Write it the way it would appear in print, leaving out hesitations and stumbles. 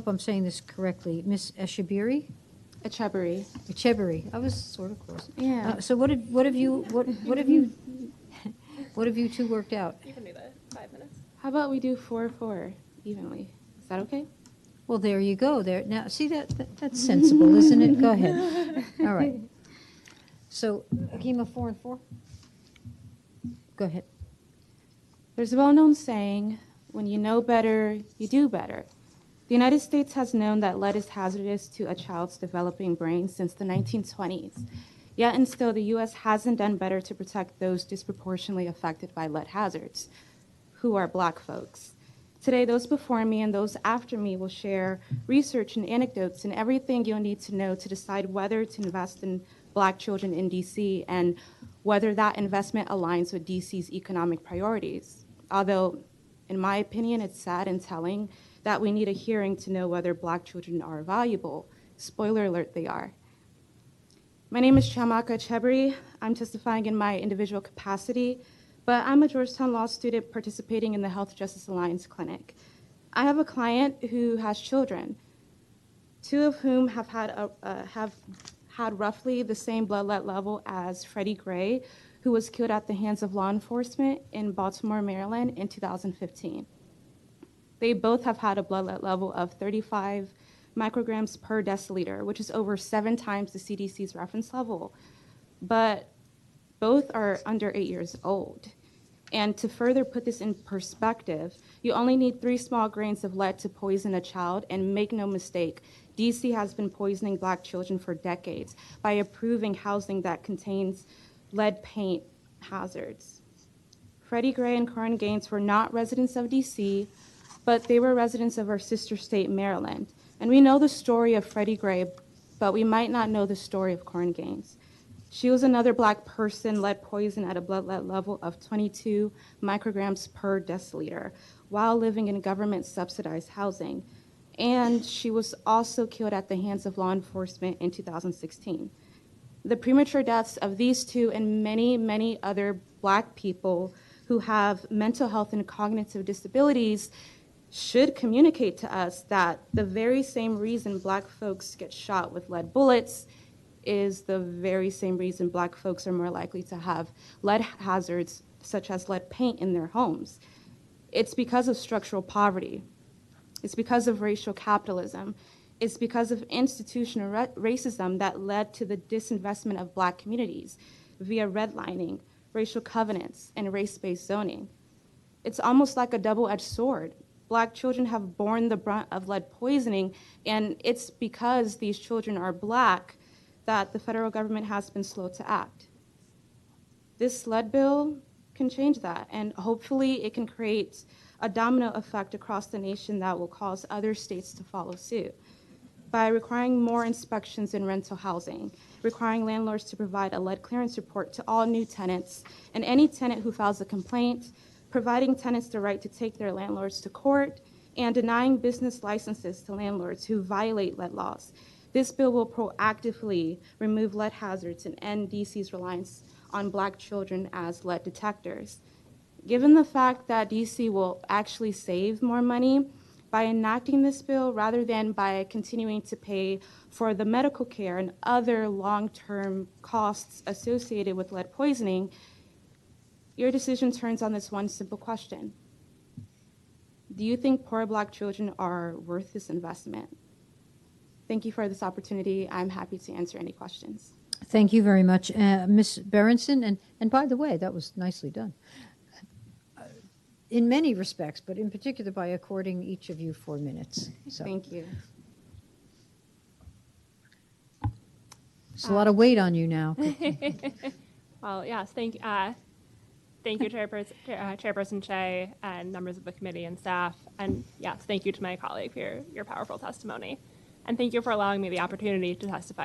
hope I'm saying this correctly. Miss Echebiri? Echebiri. Echebiri. I was sort of close. Yeah. So what have you what have you two worked out? You can do that. 5 minutes. How about we do 4-4 evenly? Is that okay? Well, there you go. There now. See that's sensible, isn't it? Go ahead. All right. So, Akima, 4 and 4. Go ahead. There's a well-known saying, when you know better, you do better. The United States has known that lead is hazardous to a child's developing brain since the 1920s. Yet and still, the U.S. hasn't done better to protect those disproportionately affected by lead hazards, who are Black folks. Today, those before me and those after me will share research and anecdotes and everything you'll need to know to decide whether to invest in Black children in D.C. and whether that investment aligns with D.C.'s economic priorities. Although, in my opinion, it's sad and telling that we need a hearing to know whether Black children are valuable. Spoiler alert, they are. My name is Chiamaka Echebiri. I'm testifying in my individual capacity, but I'm a Georgetown Law student participating in the Health Justice Alliance Clinic. I have a client who has children, 2 of whom have had roughly the same blood lead level as Freddie Gray, who was killed at the hands of law enforcement in Baltimore, Maryland in 2015. They both have had a blood lead level of 35 micrograms per deciliter, which is over 7 times the CDC's reference level. But both are under 8 years old. And to further put this in perspective, you only need 3 small grains of lead to poison a child, and make no mistake, DC has been poisoning Black children for decades by approving housing that contains lead paint hazards. Freddie Gray and Corinne Gaines were not residents of DC, but they were residents of our sister state, Maryland. And we know the story of Freddie Gray, but we might not know the story of Corinne Gaines. She was another Black person lead poisoned at a blood lead level of 22 micrograms per deciliter while living in government-subsidized housing. And she was also killed at the hands of law enforcement in 2016. The premature deaths of these 2 and many, many other Black people who have mental health and cognitive disabilities should communicate to us that the very same reason Black folks get shot with lead bullets is the very same reason Black folks are more likely to have lead hazards such as lead paint in their homes. It's because of structural poverty. It's because of racial capitalism. It's because of institutional racism that led to the disinvestment of Black communities via redlining, racial covenants, and race-based zoning. It's almost like a double-edged sword. Black children have borne the brunt of lead poisoning, and it's because these children are Black that the federal government has been slow to act. This lead bill can change that, and hopefully it can create a domino effect across the nation that will cause other states to follow suit by requiring more inspections in rental housing, requiring landlords to provide a lead clearance report to all new tenants and any tenant who files a complaint, providing tenants the right to take their landlords to court, and denying business licenses to landlords who violate lead laws. This bill will proactively remove lead hazards and end DC's reliance on Black children as lead detectors. Given the fact that DC will actually save more money by enacting this bill rather than by continuing to pay for the medical care and other long-term costs associated with lead poisoning, your decision turns on this one simple question. Do you think poor Black children are worth this investment? Thank you for this opportunity. I'm happy to answer any questions. Thank you very much, Ms. Berenson. And by the way, that was nicely done. In many respects, but in particular by according each of you 4 minutes. So. Thank you. There's a lot of weight on you now. Well, yes, thank you, Chairperson Shea, and members of the committee and staff. And yes, thank you to my colleague for your powerful testimony. And thank you for allowing me the opportunity to testify